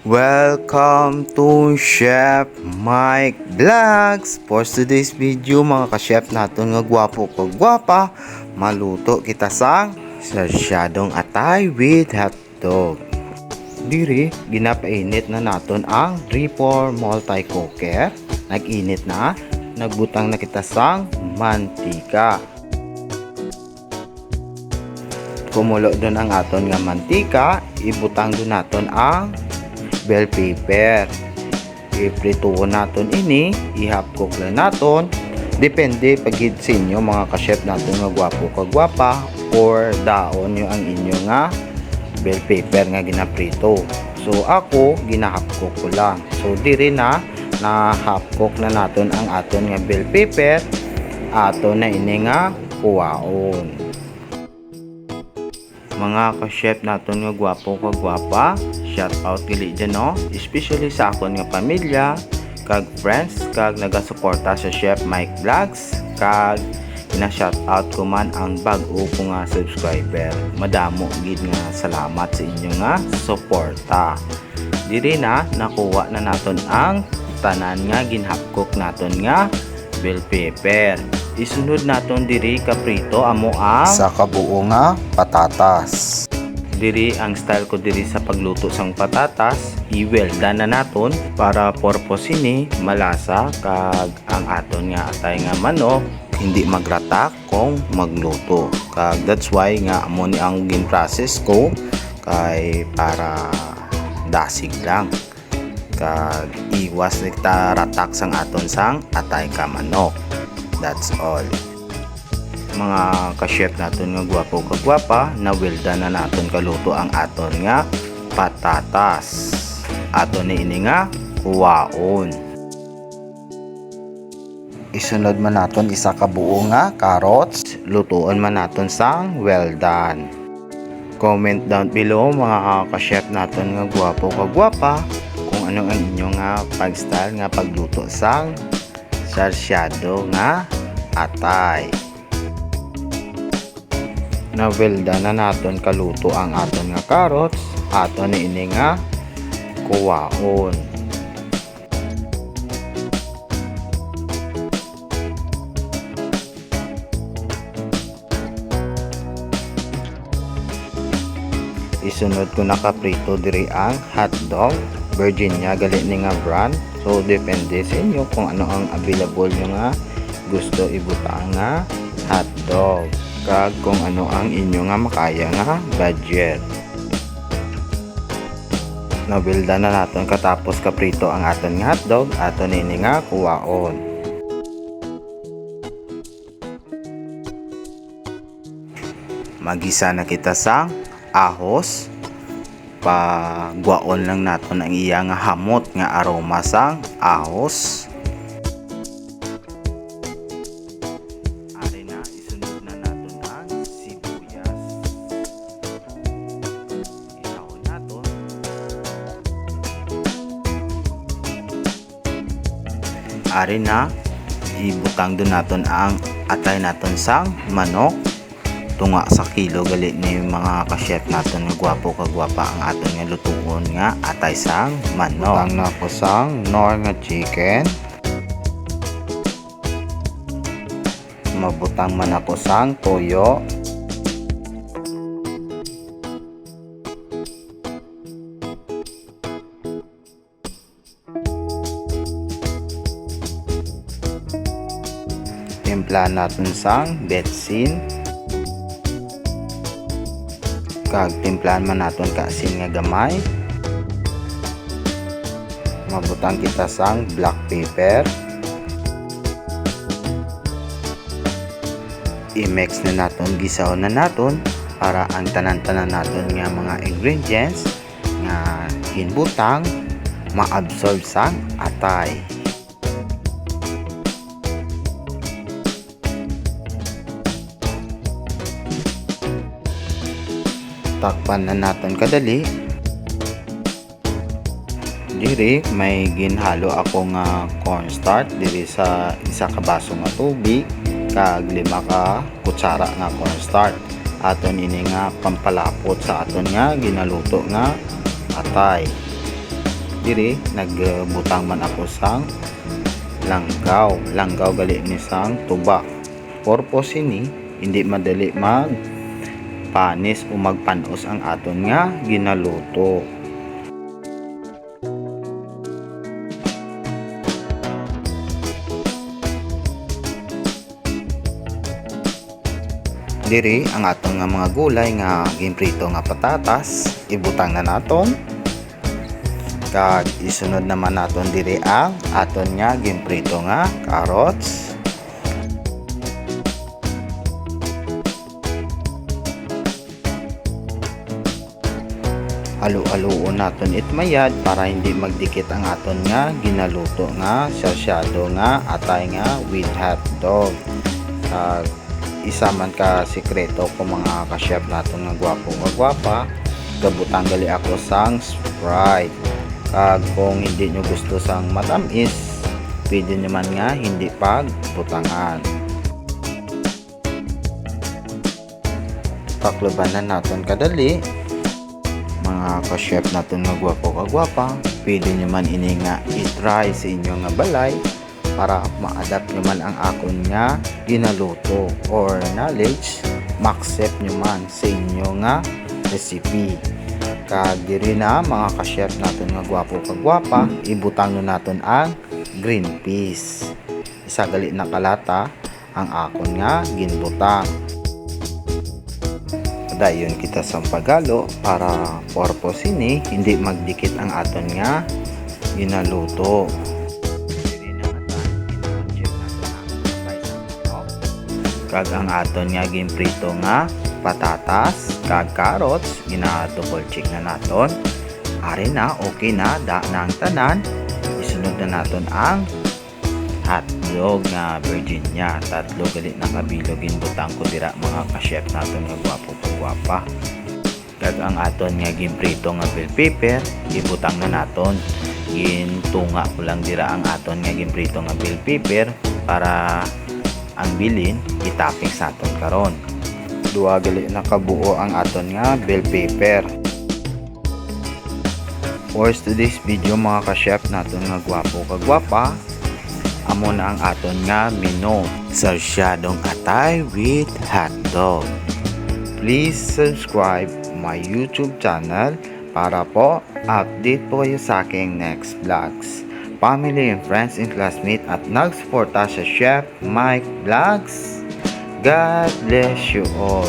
Welcome to Chef Mike Vlogs. For today's video mga ka-chef natin nga gwapo kagwapa, maluto kita sang sarsyadong atay with hotdog. Diri, ginapainit na naton ang 3-4 multi-cooker. Nag-init na, nagbutang na kita sang mantika. Kumulo doon ang aton nga mantika, ibutang doon naton ang bell pepper. Iprituon naton ini, ihapkok lang naton. Depende pagid sa inyo mga ka-chef naton nga gwapo kagwapa or daon nyo ang inyo nga bell pepper nga ginaprito. So ako ginahapkok ko lang. So diri na nahapkok na naton ang aton nga bell pepper. Aton na ini nga kuwaon. Mga ka-chef naton nga gwapo kagwapa, shout out gali dyan no, especially sa akon nga pamilya kag friends kag nagasuporta sa Chef Mike Vlogs, kag ina-shout out ko man ang bag-o ko nga subscriber. Madamo gid nga salamat sa inyo nga suporta. Diri na nakuha na naton ang tanan nga ginhapkok naton nga bell pepper. Isunod naton diri kaprito amo ang sa kabuo nga patatas. Diri ang style ko diri sa pagluto sang patatas, i-welda na naton para purpose ini malasa kag ang aton nga atay nga manok hindi magratak kung magluto. Kag that's why nga amo ni ang gin-process ko kay para dasig lang. Kag iwas nagta ratak sang aton sang atay ka manok. That's all. Mga ka-chef naton nga gwapo kagwapa, na welda na naton kaluto ang aton nga patatas. Aton ni ini nga kuwaon. Isunod man naton isa ka buo nga carrots, lutuon man naton sang well done. Comment down below mga ka-chef naton nga gwapo kagwapa kung ano ang inyong nga pag-style nga pagluto sang sarsyado nga atay. Na welda na naton kaluto ang aton nga carrots, aton ni ini nga kuwaon. Isunod ko na kaprito diri ang hotdog. Virginia gali ni nga brand. So depende sa inyo kung ano ang available nyo nga gusto ibutang nga hotdog. Kag kung ano ang inyo nga makaya nga budget. Nabilda na naton katapos kaprito ang aton nga hotdog, aton ini nga kuwaon. Magisa na kita sang ahos. Pagwaon lang naton ang iya nga hamot nga aroma sang ahos. Ari na isunod na naton ang sibuyas. Ihawon naton. Ari na ibutang do naton ang atay naton sang manok. Tunga sa kilo gali ni mga ka-chef naton nga gwapo kagwapa ang aton nga lutuon nga atay sang manok. Butang na ko sang nor nga chicken. Mabutang man ako sang toyo. Timpla natin sang betsin. Kag timplahan man naton ka asin nga gamay. Mabutang kita sang black pepper. I-mix na naton, gisaw na naton para ang tanan-tanan naton nga mga ingredients nga hinbutang ma-absorb sang atay. Takpan na naton kadali. Diri may ginhalo ako nga cornstarch diri sa isa ka baso nga tubig kag 5 ka kutsara nga cornstarch. Aton ini nga pampalapot sa aton nga ginaluto nga atay. diri nagbutang man ako sang langgaw gali ni sang tuba. Purpose ini hindi madali mag panis o magpanos ang aton nga ginaluto. Diri ang aton nga mga gulay nga ginprito nga patatas ibutang na naton. Kag isunod naman naton diri ang aton nga ginprito nga carrots. Halu-haluon naton itmayad para hindi magdikit ang aton nga ginaluto nga sasyado nga atay nga with hotdog. Kag isa man ka sikreto ko mga ka-chef naton nga gwapo nga gwapa, gabutang gali ako sang Sprite. Kag kung hindi nyo gusto sang matamis, pwede nyo man nga hindi pagbutangan. Paklubanan naton kadali mga ka-chef naton nga gwapo nga gwapa, pwede nyo man ini nga i-try sa inyo nga balay para ma-adapt nyo man ang akon nga ginaluto or knowledge, ma-accept nyo man sa inyo nga recipe. Kag diri na mga ka-chef naton nga gwapo kag gwapa, ibutang nyo naton ang green peas. Isa gali na kalata ang akon nga ginbutang. Dayon kita sa pagalo para purpose ini hindi magdikit ang aton nga ginaluto. Kag ang aton nga ginprito nga patatas kag carrots gina-double check na naton. Ari na okay na da na ang tanan. Isunod na naton ang hotdog nga Virginia. Tatlo gali na kabilog ginbutang ko dira mga ka-chef naton nga gwapo kag gwapa. Kag ang aton nga ginprito nga bell pepper ibutang na naton. Gintunga ko lang dira ang aton nga ginprito nga bell pepper para ang bilin itaping sa aton karon. Duha gali nakabuo ang aton nga bell pepper. For today's video mga ka-chef naton nga gwapo kag gwapa, amo na ang aton nga menu. Sarsyadong atay with hotdog. Please subscribe my YouTube channel para po update po kayo sa aking next vlogs. Family and friends and classmates at nagsuporta sa Chef Mike Vlogs. God bless you all.